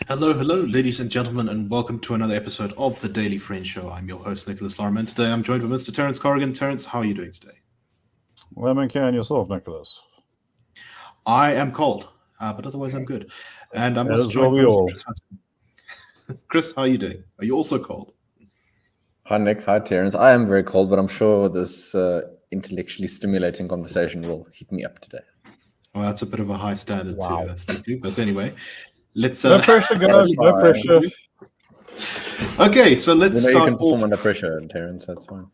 Hello, ladies and gentlemen, and welcome to another episode of the Daily Friend Show. I'm your host, Nicholas Lorimer, and today I'm joined by Mr. Terence Corrigan. Terence, how are you doing today? Well, I'm okay, and yourself, Nicholas? I am cold, but otherwise I'm good. And I'm also As well joined we by all. Mr. Chris Hudson. Chris, how are you doing? Are you also cold? Hi, Nick. Hi, Terence. I am very cold, but I'm sure this intellectually stimulating conversation will heat me up today. Well, that's a bit of a high standard to stick to, but anyway, let's... No pressure, guys. No pressure. Okay, so let's you start can perform off... under pressure, Terence. That's fine.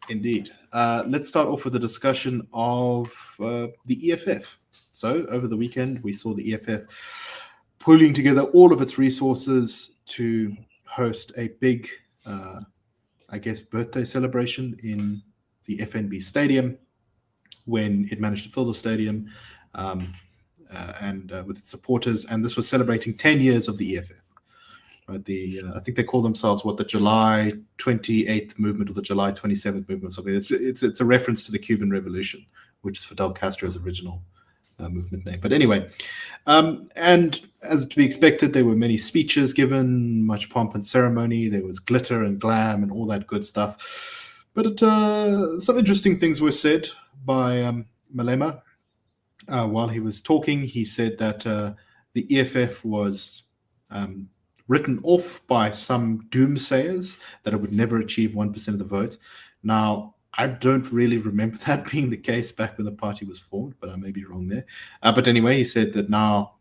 Indeed. Let's start off with a discussion of the EFF. So over the weekend, we saw the EFF pulling together all of its resources to host a big, birthday celebration in the FNB Stadium when it managed to fill the stadium and with its supporters. And this was celebrating 10 years of the EFF. Right, I think they call themselves the July 28th movement or the July 27th movement or something. It's a reference to the Cuban Revolution, which is Fidel Castro's original movement name. But anyway, and as to be expected, there were many speeches given, much pomp and ceremony. There was glitter and glam and all that good stuff. But some interesting things were said by Malema while he was talking. He said that the EFF was written off by some doomsayers, that it would never achieve 1% of the vote. Now, I don't really remember that being the case back when the party was formed, but I may be wrong there. But anyway, he said that now,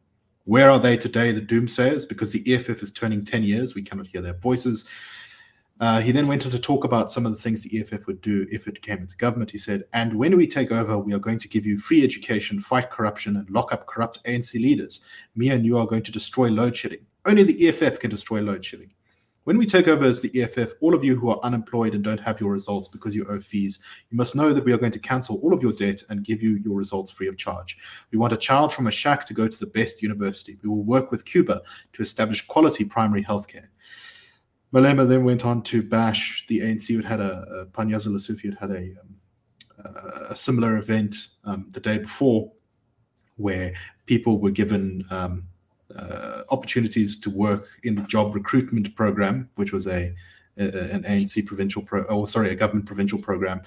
where are they today, the doomsayers? Because the EFF is turning 10 years. We cannot hear their voices. He then went on to talk about some of the things the EFF would do if it came into government. He said, and when we take over, we are going to give you free education, fight corruption, and lock up corrupt ANC leaders. Me and you are going to destroy load shedding. Only the EFF can destroy load shedding. When we take over as the EFF, all of you who are unemployed and don't have your results because you owe fees, you must know that we are going to cancel all of your debt and give you your results free of charge. We want a child from a shack to go to the best university. We will work with Cuba to establish quality primary healthcare. Malema then went on to bash the ANC, who had Panyaza Lesufi had a similar event the day before, where people were given opportunities to work in the job recruitment program, which was an ANC a government provincial program.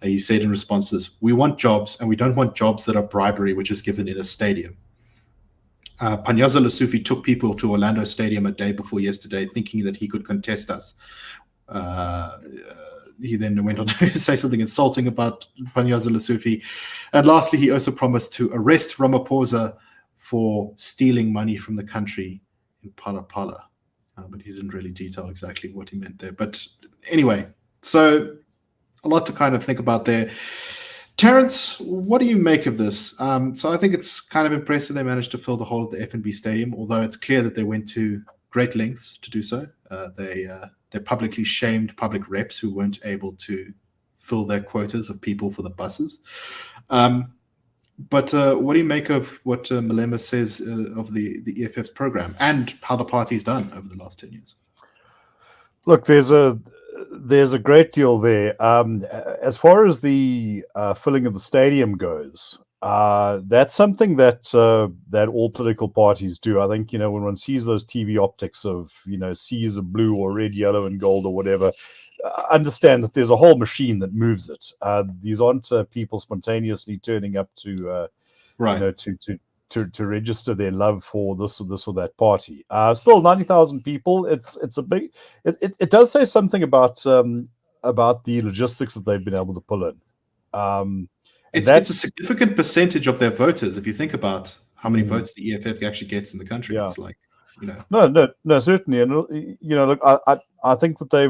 He said in response to this, we want jobs, and we don't want jobs that are bribery, which is given in a stadium. Panyaza Lesufi took people to Orlando Stadium a day before yesterday, thinking that he could contest us. He then went on to say something insulting about Panyaza Lesufi. And lastly, he also promised to arrest Ramaphosa for stealing money from the country in Pala Pala. But he didn't really detail exactly what he meant there. But anyway, so a lot to kind of think about there. Terence, what do you make of this? So I think it's kind of impressive they managed to fill the whole of the FNB Stadium, although it's clear that they went to great lengths to do so. They publicly shamed public reps who weren't able to fill their quotas of people for the buses. But what do you make of what Malema says of the EFF's program and how the party's done over the last 10 years? Look, there's a great deal there. As far as the filling of the stadium goes, that's something that all political parties do. I think, when one sees those TV optics of, seas of blue or red, yellow, and gold or whatever, understand that there's a whole machine that moves it. These aren't people spontaneously turning up to register their love for this or that party. Still 90,000 people. It's a big. It does say something about the logistics that they've been able to pull in. It's a significant percentage of their voters. If you think about how many votes the EFF actually gets in the country, it's like, No, certainly, and look, I think that they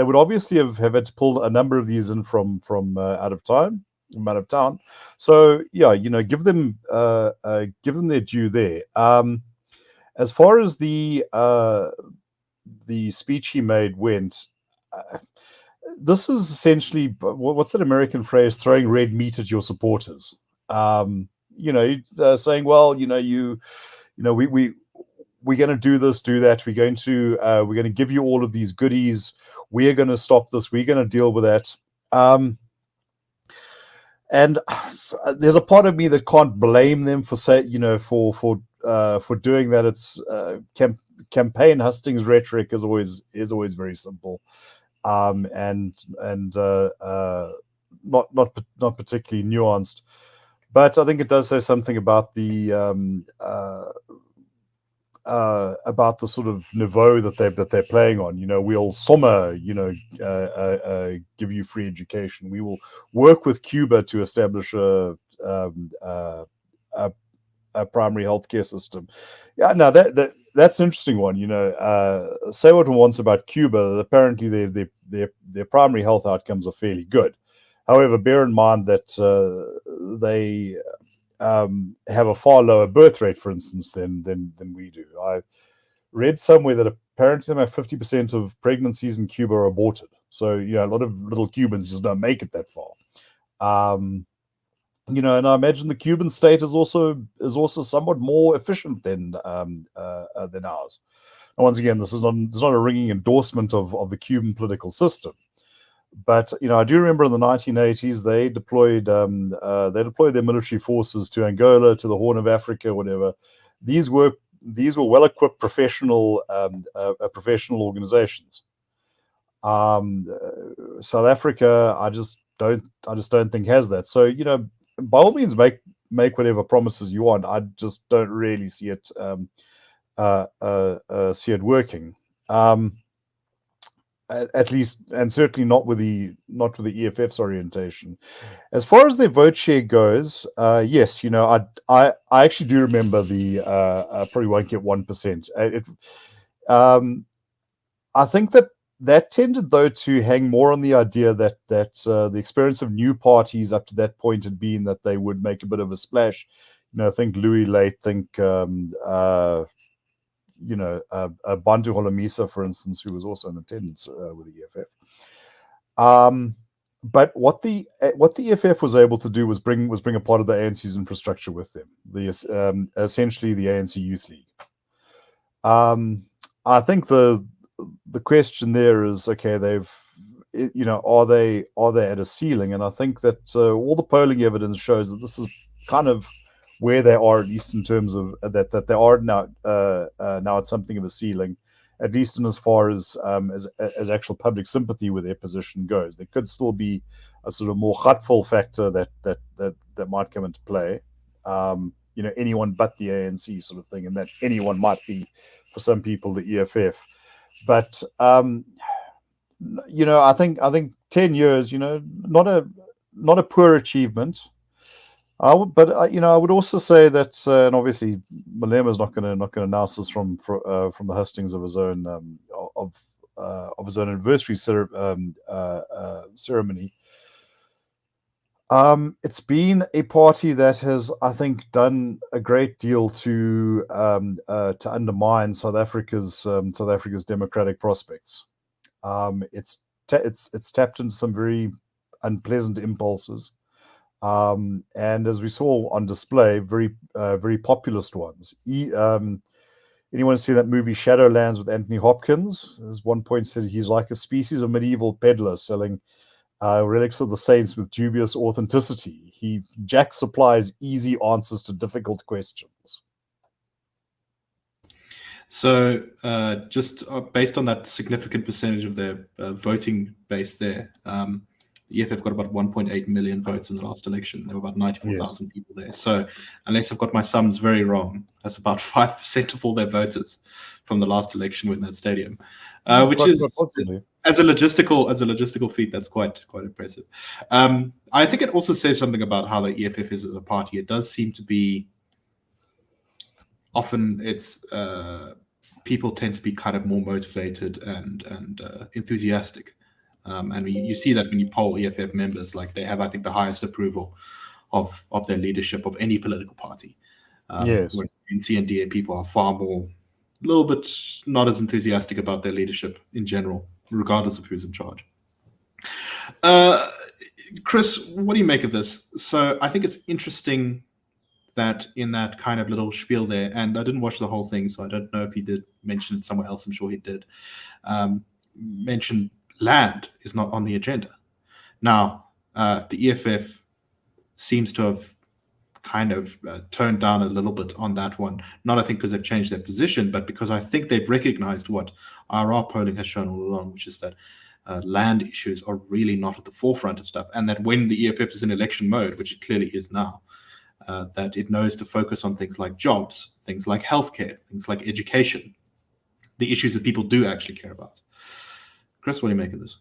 would obviously have had to pull a number of these in from out of town. So yeah, give them their due there. As far as the speech he made went, this is essentially, what's that American phrase? Throwing red meat at your supporters. Saying, well, we're going to do this, do that. We're going to give you all of these goodies. We're going to stop this. We're going to deal with that. And there's a part of me that can't blame them for for doing that. It's campaign hustings rhetoric is always very simple, and not particularly nuanced. But I think it does say something about the sort of niveau that they're playing on. We'll summer, give you free education. We will work with Cuba to establish a primary healthcare system. Yeah, no, that's an interesting one. Say what one wants about Cuba. Apparently, their primary health outcomes are fairly good. However, bear in mind that they have a far lower birth rate, for instance, than we do. I read somewhere that apparently about 50% of pregnancies in Cuba are aborted. So, a lot of little Cubans just don't make it that far. And I imagine the Cuban state is also somewhat more efficient than ours. And once again, this is not a ringing endorsement of the Cuban political system. But I do remember in the 1980s they deployed their military forces to Angola, to the Horn of Africa, whatever. These were well-equipped professional organizations. South Africa, I just don't think has that. So by all means, make whatever promises you want. I just don't really see it working. At least, and certainly not with the EFF's orientation. As far as their vote share goes, yes, I actually do remember the I probably won't get 1%. I think that tended though to hang more on the idea that the experience of new parties up to that point had been that they would make a bit of a splash. Think Louis Late, think Bantu Holomisa, for instance, who was also in attendance with the EFF. But what the EFF was able to do was bring a part of the ANC's infrastructure with them. Essentially the ANC Youth League. I think the question there is, okay, are they at a ceiling? And I think that all the polling evidence shows that this is kind of where they are, at least in terms of that they are now at something of a ceiling, at least in as far as actual public sympathy with their position goes. There could still be a sort of more hurtful factor that might come into play. Anyone but the ANC sort of thing, and that anyone might be for some people the EFF. But I think 10 years, not a poor achievement. I would also say that, and obviously Malema is not going to announce this from the hustings of his own anniversary ceremony. It's been a party that has, I think, done a great deal to undermine South Africa's democratic prospects. It's tapped into some very unpleasant impulses. And as we saw on display, very populist ones. Anyone see that movie Shadowlands with Anthony Hopkins? There's one point said he's like a species of medieval peddler selling relics of the saints with dubious authenticity. Jack supplies easy answers to difficult questions. So just based on that significant percentage of their voting base there, the EFF got about 1.8 million votes in the last election. There were about 94,000 people there. So unless I've got my sums very wrong, that's about 5% of all their voters from the last election were in that stadium, which is, as a logistical feat, that's quite impressive. I think it also says something about how the EFF is as a party. It does seem to be often it's people tend to be kind of more motivated and enthusiastic. And you see that when you poll EFF members, like they have, I think, the highest approval of their leadership of any political party. Yes. Whereas NC and DA people are far more, a little bit not as enthusiastic about their leadership in general, regardless of who's in charge. Chris, what do you make of this? So I think it's interesting that in that kind of little spiel there, and I didn't watch the whole thing, so I don't know if he did mention it somewhere else. I'm sure he did. Mention land is not on the agenda. Now, the EFF seems to have kind of toned down a little bit on that one. Not, I think, because they've changed their position, but because I think they've recognized what IRR polling has shown all along, which is that land issues are really not at the forefront of stuff, and that when the EFF is in election mode, which it clearly is now, that it knows to focus on things like jobs, things like healthcare, things like education, the issues that people do actually care about. Chris, what do you make of this?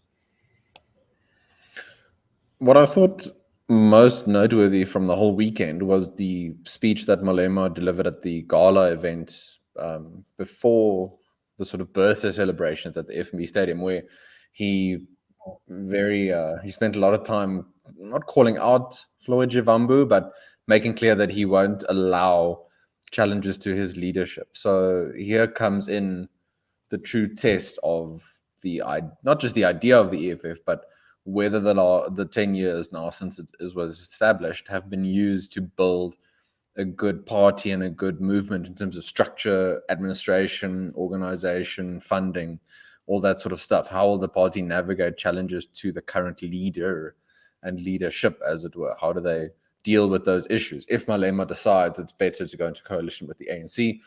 What I thought most noteworthy from the whole weekend was the speech that Malema delivered at the gala event before the sort of birthday celebrations at the FNB Stadium, where he spent a lot of time not calling out Floyd Jivambu, but making clear that he won't allow challenges to his leadership. So here comes in the true test of not just the idea of the EFF, but whether the 10 years now since it was established have been used to build a good party and a good movement in terms of structure, administration, organization, funding, all that sort of stuff. How will the party navigate challenges to the current leader and leadership, as it were? How do they deal with those issues? If Malema decides it's better to go into coalition with the ANC,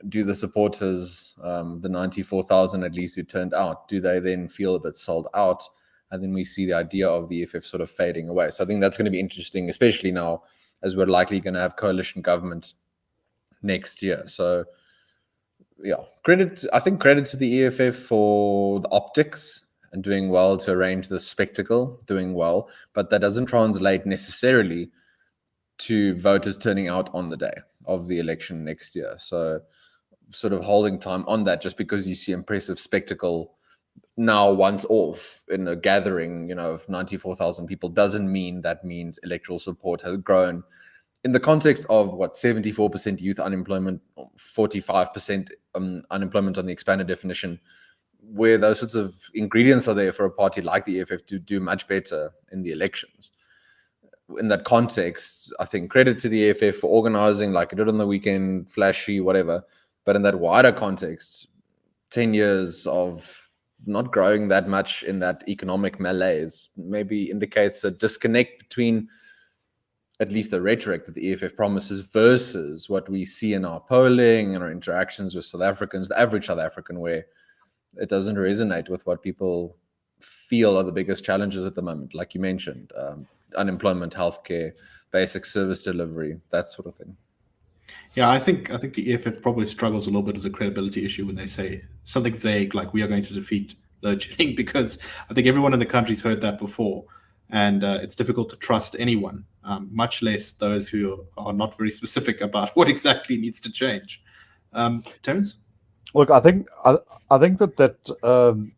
do the supporters, the 94,000 at least who turned out, do they then feel a bit sold out? And then we see the idea of the EFF sort of fading away. So I think that's going to be interesting, especially now as we're likely going to have coalition government next year. So yeah, credit to the EFF for the optics and doing well to arrange the spectacle, doing well, but that doesn't translate necessarily to voters turning out on the day of the election next year. So sort of holding time on that, just because you see impressive spectacle now once off in a gathering, of 94,000 people, doesn't mean that means electoral support has grown in the context of 74% youth unemployment, 45% unemployment on the expanded definition, where those sorts of ingredients are there for a party like the EFF to do much better in the elections. In that context, I think credit to the EFF for organizing like it did on the weekend, flashy, whatever. But in that wider context, 10 years of not growing that much in that economic malaise maybe indicates a disconnect between at least the rhetoric that the EFF promises versus what we see in our polling and our interactions with South Africans, the average South African, where it doesn't resonate with what people feel are the biggest challenges at the moment. Like you mentioned, unemployment, healthcare, basic service delivery, that sort of thing. Yeah, I think the EFF probably struggles a little bit as a credibility issue when they say something vague like we are going to defeat load shedding, because I think everyone in the country's heard that before, and it's difficult to trust anyone, much less those who are not very specific about what exactly needs to change. Terence? Look, I think that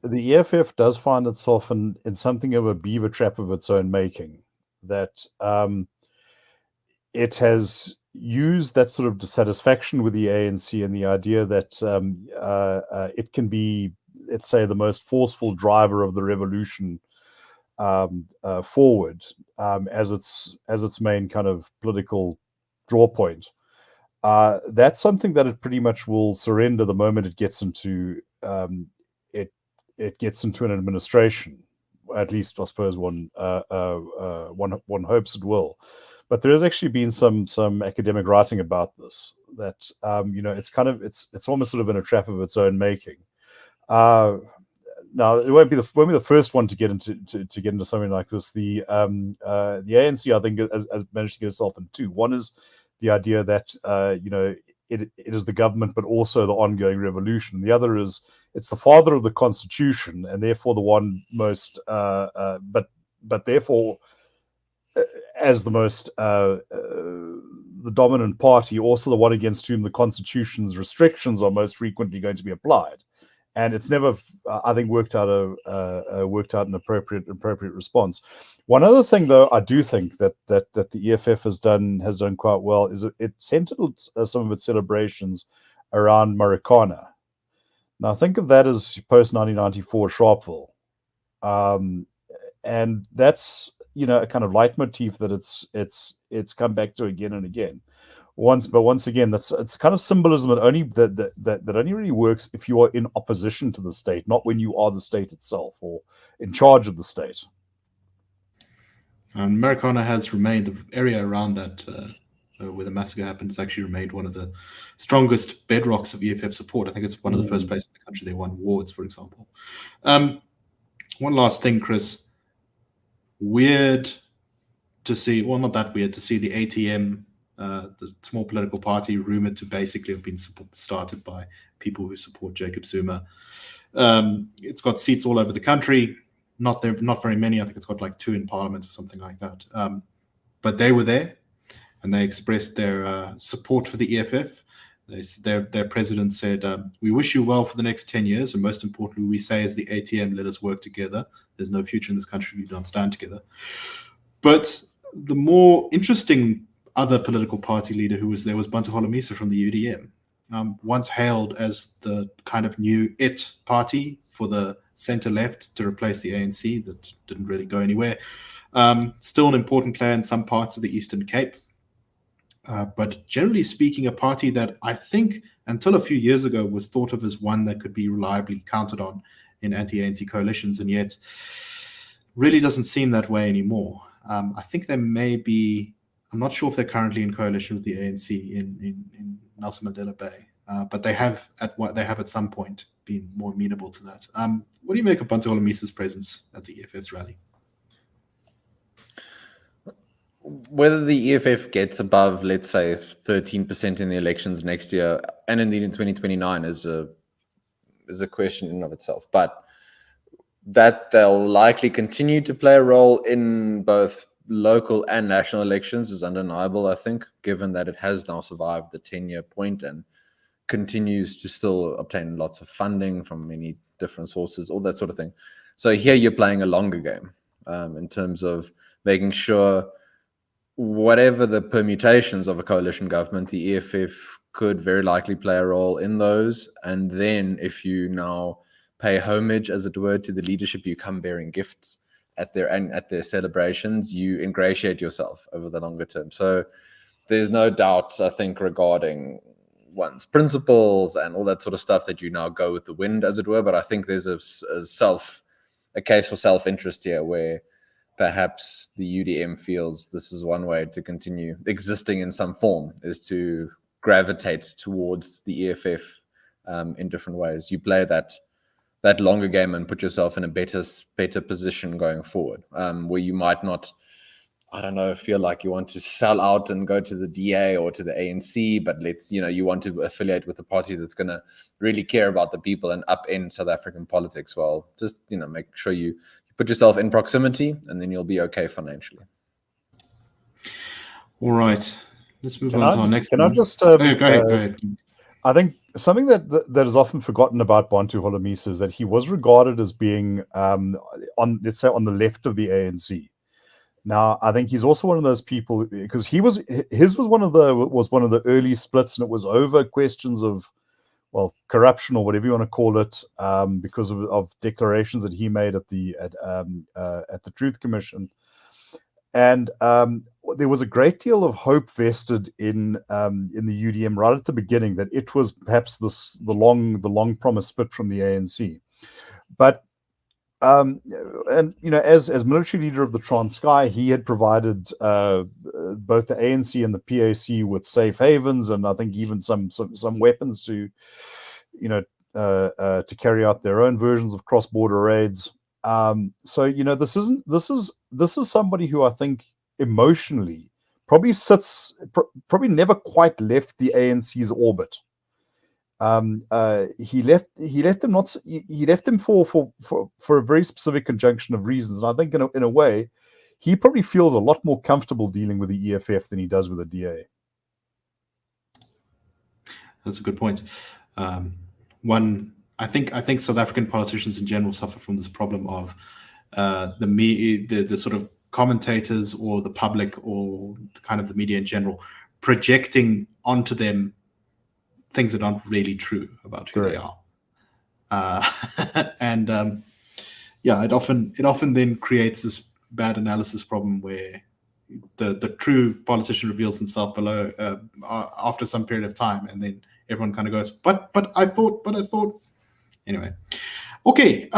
the EFF does find itself in something of a beaver trap of its own making. That it has used that sort of dissatisfaction with the ANC and the idea that it can be, let's say, the most forceful driver of the revolution forward as its main kind of political draw point. That's something that it pretty much will surrender the moment it gets into it gets into an administration. At least, I suppose one hopes it will. But there has actually been some academic writing about this. That it's almost sort of in a trap of its own making. Now it won't be the first one to get into something like this. The ANC, I think, has managed to get itself in two. One is the idea that it is the government, but also the ongoing revolution. The other is it's the father of the constitution, and therefore the one most, but therefore as the most the dominant party, also the one against whom the constitution's restrictions are most frequently going to be applied. And it's never, I think, worked out an appropriate response. One other thing, though, I do think that the EFF has done quite well is it centered some of its celebrations around Marikana. Now, think of that as post 1994 Sharpeville, and that's a kind of leitmotif that it's come back to again and again. Once again, it's kind of symbolism that only really works if you are in opposition to the state, not when you are the state itself or in charge of the state. And Marikana has remained, the area around that where the massacre happened, has actually remained one of the strongest bedrocks of EFF support. I think it's one of the first places in the country they won awards, for example. One last thing, Chris. Weird to see, well, not that weird, to see the ATM, the small political party, rumored to basically have been started by people who support Jacob Zuma. It's got seats all over the country. Not very many. I think it's got like 2 in Parliament or something like that. But they were there, and they expressed their support for the EFF. Their president said, "We wish you well for the next 10 years, and most importantly, we say as the ATM, let us work together. There's no future in this country if we don't stand together." But the more interesting other political party leader who was there was Bantu Holomisa from the UDM, once hailed as the kind of new it party for the centre-left to replace the ANC that didn't really go anywhere. Still an important player in some parts of the Eastern Cape. But generally speaking, a party that I think until a few years ago was thought of as one that could be reliably counted on in anti-ANC coalitions, and yet really doesn't seem that way anymore. I think there may be, I'm not sure if they're currently in coalition with the ANC in Nelson Mandela Bay, but they have at some point been more amenable to that. What do you make of Bantu Holomisa's presence at the EFF's rally? Whether the EFF gets above, let's say, 13% in the elections next year, and indeed in 2029, is a question in and of itself. But that they'll likely continue to play a role in both local and national elections is undeniable, I think, given that it has now survived the 10-year point and continues to still obtain lots of funding from many different sources, all that sort of thing. So here you're playing a longer game in terms of making sure whatever the permutations of a coalition government, the EFF could very likely play a role in those. And then if you now pay homage, as it were, to the leadership, you come bearing gifts at their celebrations, you ingratiate yourself over the longer term. So there's no doubt, I think, regarding one's principles and all that sort of stuff, that you now go with the wind, as it were. But I think there's a case for self-interest here, where perhaps the UDM feels this is one way to continue existing in some form, is to gravitate towards the EFF in different ways. You play that longer game and put yourself in a better position going forward, where you might not, I don't know, feel like you want to sell out and go to the DA or to the ANC, but you want to affiliate with a party that's going to really care about the people and upend South African politics. Well, just, make sure you put yourself in proximity, and then you'll be okay financially. All right. Let's move on to our next one. Can I just... go ahead. I think something that is often forgotten about Bantu Holomisa is that he was regarded as being, on the left of the ANC. Now, I think he's also one of those people, because his was one of the early splits, and it was over questions of, well, corruption or whatever you want to call it, because of declarations that he made at the Truth Commission, and there was a great deal of hope vested in the UDM right at the beginning that it was perhaps the long promised split from the ANC, but as military leader of the Transkei, he had provided both the ANC and the PAC with safe havens, and I think even some weapons to carry out their own versions of cross-border raids. So this is somebody who I think emotionally probably never quite left the ANC's orbit. He left them for a very specific conjunction of reasons, and I think in a way he probably feels a lot more comfortable dealing with the EFF than he does with the DA. That's a good point. I think South African politicians in general suffer from this problem of the sort of commentators or the public or kind of the media in general projecting onto them things that aren't really true about who they are. And it often then creates this bad analysis problem where the true politician reveals himself below after some period of time, and then everyone kind of goes, but I thought. Anyway, okay.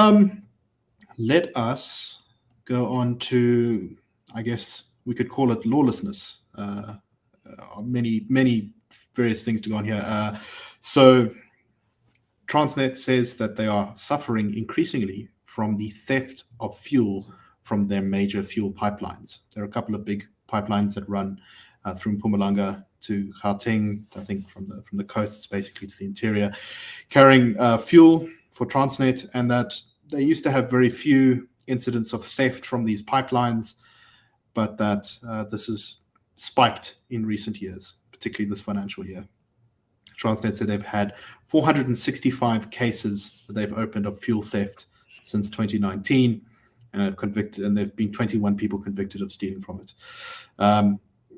Let us go on to, I guess we could call it lawlessness. Many various things to go on here. So Transnet says that they are suffering increasingly from the theft of fuel from their major fuel pipelines. There are a couple of big pipelines that run from Mpumalanga to Hattingh, I think from the coasts basically to the interior, carrying fuel for Transnet, and that they used to have very few incidents of theft from these pipelines, but that this has spiked in recent years, particularly this financial year. Transnet said they've had 465 cases that they've opened of fuel theft since 2019, and have convicted, and there've been 21 people convicted of stealing from it.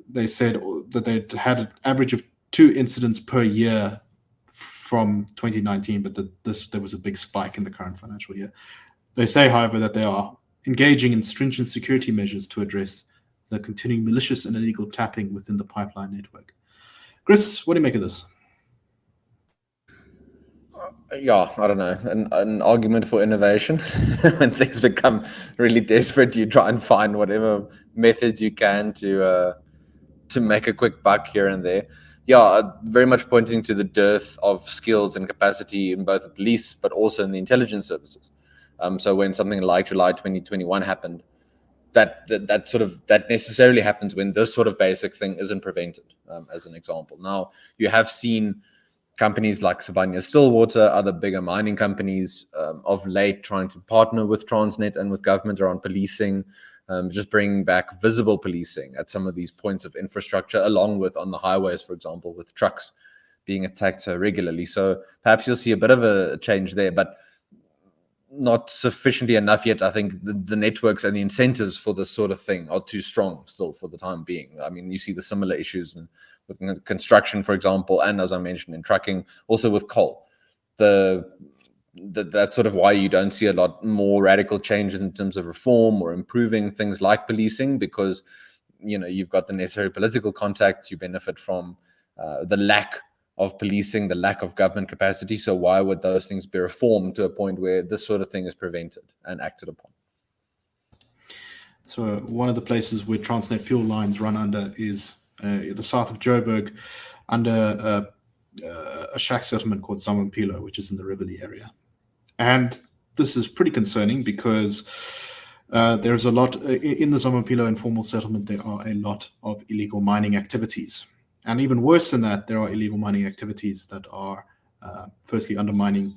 They said that they'd had an average of 2 incidents per year from 2019, but there was a big spike in the current financial year. They say, however, that they are engaging in stringent security measures to address the continuing malicious and illegal tapping within the pipeline network. Chris, what do you make of this? Yeah, I don't know, an argument for innovation. When things become really desperate, you try and find whatever methods you can to make a quick buck here and there. Yeah, very much pointing to the dearth of skills and capacity in both the police, but also in the intelligence services. So when something like July 2021 happened, that necessarily happens when this sort of basic thing isn't prevented, as an example. Now, you have seen companies like Sibanye-Stillwater, other bigger mining companies of late trying to partner with Transnet and with government around policing, just bringing back visible policing at some of these points of infrastructure, along with on the highways, for example, with trucks being attacked so regularly. So perhaps you'll see a bit of a change there, but not sufficiently enough yet. I think the networks and the incentives for this sort of thing are too strong still for the time being. I mean, you see the similar issues with construction, for example, and as I mentioned in trucking, also with coal. That's sort of why you don't see a lot more radical changes in terms of reform or improving things like policing, because you've got the necessary political contacts, you benefit from the lack of policing, the lack of government capacity. So why would those things be reformed to a point where this sort of thing is prevented and acted upon? So one of the places where Transnet fuel lines run under is the south of Joburg, under a shack settlement called Zamampilo, which is in the Rivoli area. And this is pretty concerning because there's a lot in the Zamampilo informal settlement. There are a lot of illegal mining activities. And even worse than that, there are illegal mining activities that are firstly undermining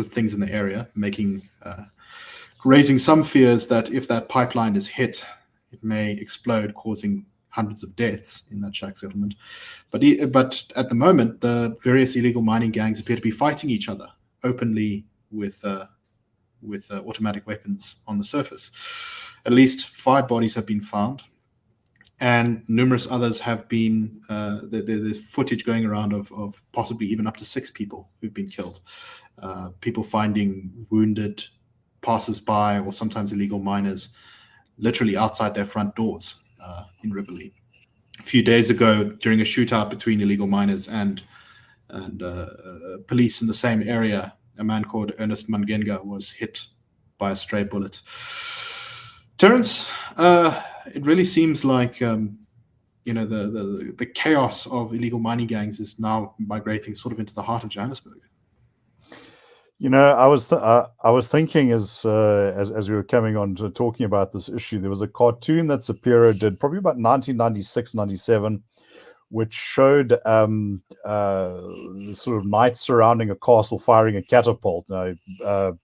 things in the area, raising some fears that if that pipeline is hit, it may explode, causing hundreds of deaths in that shack settlement. But at the moment, the various illegal mining gangs appear to be fighting each other openly with automatic weapons on the surface. At least 5 bodies have been found, and numerous others have been, there's footage going around of possibly even up to 6 people who've been killed. People finding wounded passers-by or sometimes illegal miners literally outside their front doors in Rivoli. A few days ago, during a shootout between illegal miners and police in the same area, a man called Ernest Mangenga was hit by a stray bullet. Terence, it really seems like the chaos of illegal mining gangs is now migrating sort of into the heart of Johannesburg. I was thinking as we were coming on to talking about this issue, there was a cartoon that Sapira did probably about 1996, 97, which showed the sort of knights surrounding a castle firing a catapult. Now,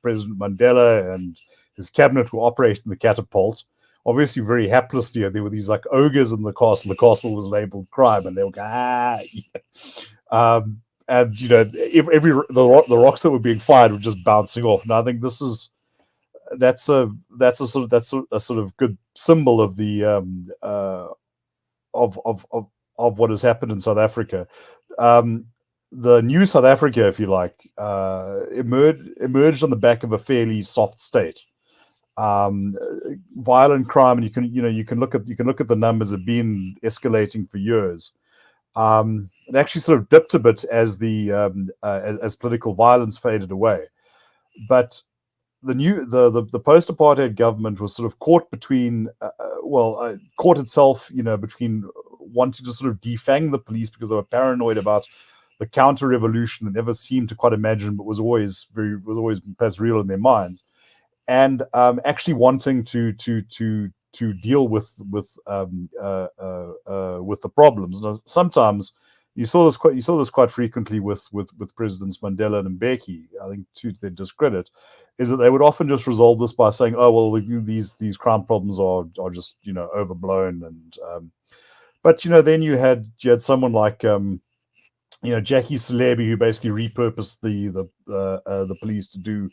President Mandela and his cabinet were operating the catapult. Obviously, very haplessly, there were these like ogres in the castle. The castle was labeled crime, and they were going, and the rocks that were being fired were just bouncing off. And I think that's a sort of good symbol of the of what has happened in South Africa. The new South Africa, if you like, emerged on the back of a fairly soft state. Violent crime, and you can look at the numbers have been escalating for years. It actually sort of dipped a bit as as political violence faded away, but the post-apartheid government was sort of caught between, caught itself, between wanting to sort of defang the police because they were paranoid about the counter-revolution that never seemed to quite imagine, but was always perhaps real in their minds, and actually wanting to deal with the problems. Now, sometimes you saw this quite frequently with Presidents Mandela and Mbeki. I think, to their discredit, is that they would often just resolve this by saying, "Oh well, these crime problems are just overblown." And but then you had someone like Jackie Selebi, who basically repurposed the police to do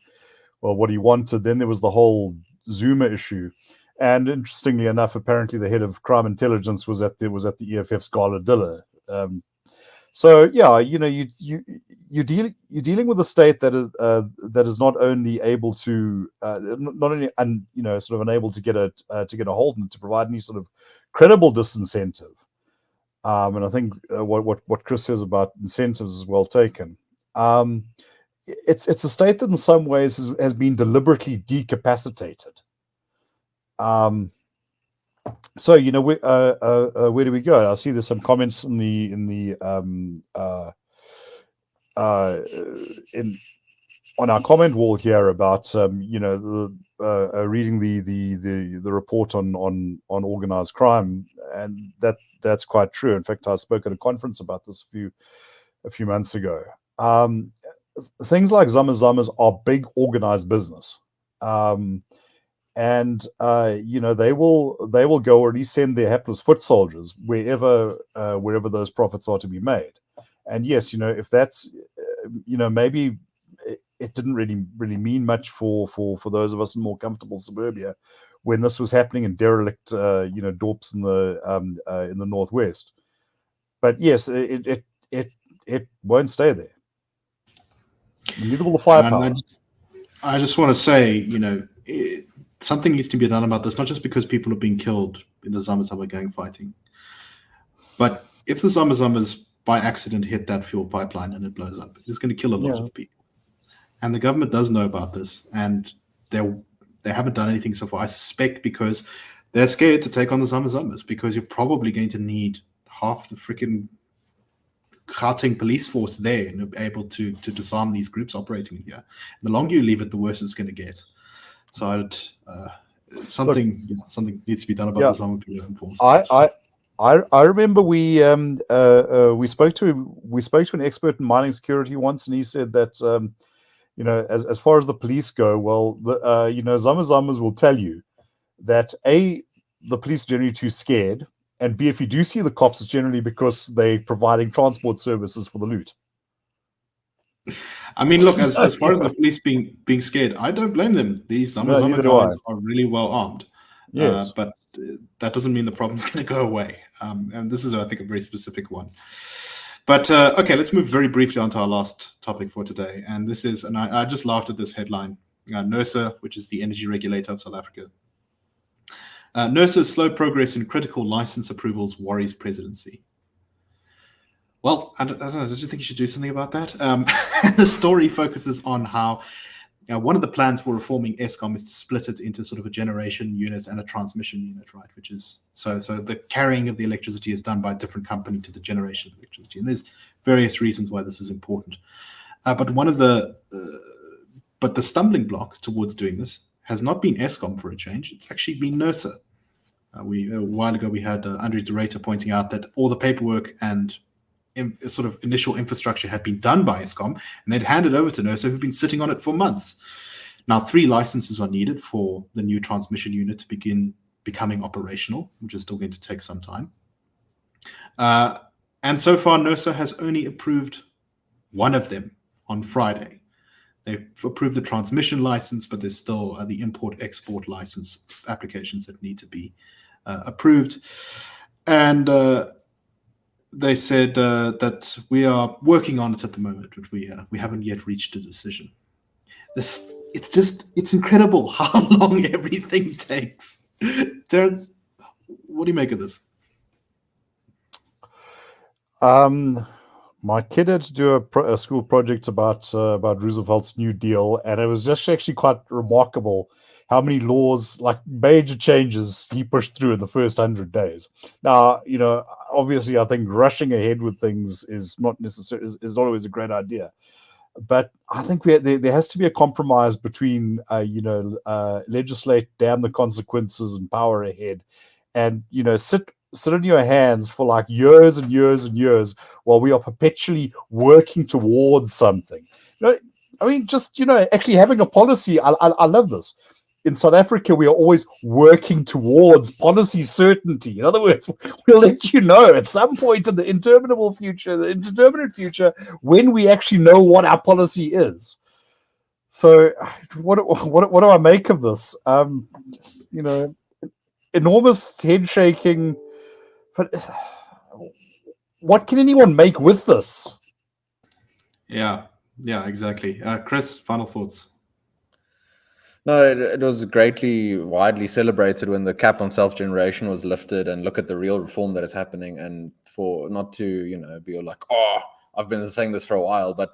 what he wanted. Then there was the whole Zuma issue. And interestingly enough, apparently the head of crime intelligence was at the EFF's gala dinner. So yeah, you're dealing with a state that is not only able to sort of unable to get a hold and to provide any sort of credible disincentive. And I think what Chris says about incentives is well taken. It's a state that in some ways has been deliberately decapacitated. So where do we go? I see there's some comments on our comment wall here about reading the report on organized crime, and that's quite true. In fact, I spoke at a conference about this a few months ago. Things like Zamas are big organized business. And they will go or at least send their hapless foot soldiers wherever those profits are to be made. And yes, if that's maybe it didn't really mean much for those of us in more comfortable suburbia when this was happening in derelict dorps in the northwest. But yes, it won't stay there. Neither will the firepower. I just want to say, something needs to be done about this, not just because people are being killed in the Zama gang fighting, but if the Zamas by accident hit that fuel pipeline and it blows up, it's going to kill a lot of people. And the government does know about this, and they haven't done anything so far. I suspect because they're scared to take on the Zamas, because you're probably going to need half the freaking Hattingh police force there and able to disarm these groups operating here. And the longer you leave it, the worse it's going to get. So something needs to be done about the Zama force. I remember we spoke to an expert in mining security once, and he said that as far as the police go, well, Zamas will tell you that A, the police are generally too scared, and B, if you do see the cops, it's generally because they're providing transport services for the loot. I mean, look, as far as the police being scared, I don't blame them. These Zama guys are really well armed. Yes. But that doesn't mean the problem's going to go away. And this is, I think, a very specific one. But okay, let's move very briefly on to our last topic for today. And this is, and I just laughed at this headline, Nersa, which is the energy regulator of South Africa. Nersa's slow progress in critical license approvals worries presidency. Well, I don't know. Don't you think you should do something about that? The story focuses on how one of the plans for reforming Eskom is to split it into sort of a generation unit and a transmission unit, right? Which is so the carrying of the electricity is done by a different company to the generation of electricity, and there's various reasons why this is important. But the stumbling block towards doing this has not been Eskom for a change. It's actually been Nersa. A while ago we had Andre de Ruyter pointing out that all the paperwork and sort of initial infrastructure had been done by Eskom, and they'd handed over to Nersa, who've been sitting on it for months. Now, 3 licenses are needed for the new transmission unit to begin becoming operational, which is still going to take some time. And so far, Nersa has only approved one of them on Friday. They've approved the transmission license, but there's still the import-export license applications that need to be approved. And they said that we are working on it at the moment, but we haven't yet reached a decision. This it's incredible how long everything takes. Terence, what do you make of this? My kid had to do a school project about Roosevelt's New Deal, and it was just actually quite remarkable how many laws, like major changes, he pushed through in the first 100 days. Now, obviously, I think rushing ahead with things is not always a great idea. But I think there has to be a compromise between, legislate, damn the consequences, and power ahead, and sit on your hands for like years and years and years while we are perpetually working towards something. Actually having a policy. I love this. In South Africa, we are always working towards policy certainty. In other words, we'll let you know at some point in the indeterminate future, when we actually know what our policy is. So, what do I make of this? Enormous head shaking. But what can anyone make with this? Yeah, exactly. Chris, final thoughts. No, it was greatly widely celebrated when the cap on self-generation was lifted, and look at the real reform that is happening. And for not to, be like, oh, I've been saying this for a while, but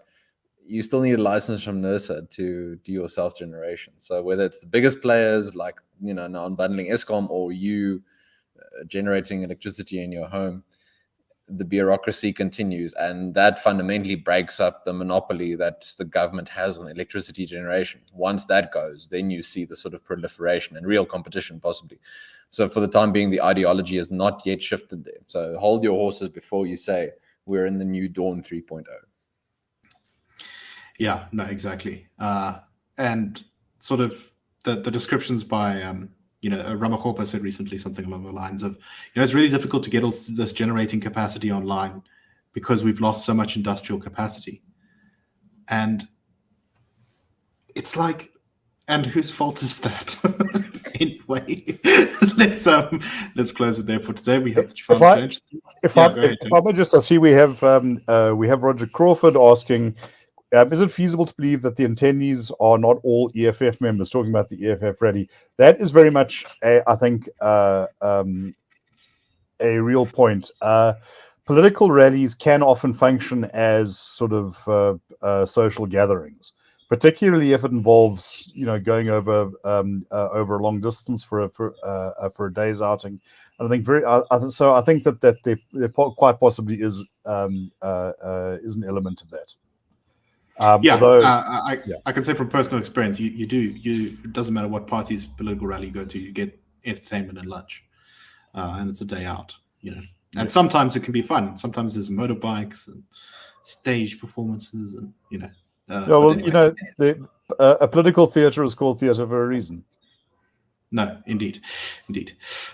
you still need a license from Nersa to do your self-generation. So whether it's the biggest players like, now unbundling Eskom, or you generating electricity in your home, the bureaucracy continues, and that fundamentally breaks up the monopoly that the government has on electricity generation. Once that goes, then you see the sort of proliferation and real competition possibly. So for the time being, the ideology has not yet shifted there. So hold your horses before you say we're in the new dawn 3.0. Yeah, no, exactly. And sort of the descriptions by Ramakorpa said recently something along the lines of, it's really difficult to get all this generating capacity online because we've lost so much industrial capacity. And it's like, and whose fault is that? Anyway, let's close it there for today. We hope that you found it interesting. If I may just, I see we have Roger Crawford asking, is it feasible to believe that the attendees are not all EFF members? Talking about the EFF rally, that is very much, I think, a real point. Political rallies can often function as sort of social gatherings, particularly if it involves, going over a long distance for a day's outing. And I think I think that there quite possibly is an element of that. I can say from personal experience, you do. It doesn't matter what party's political rally you go to, you get entertainment and lunch, and it's a day out. And sometimes it can be fun. Sometimes there's motorbikes and stage performances, and anyway. A political theatre is called theatre for a reason. No, indeed.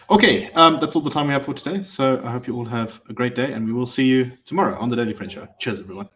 Okay, that's all the time we have for today. So I hope you all have a great day, and we will see you tomorrow on the Daily Friend Show. Cheers, everyone.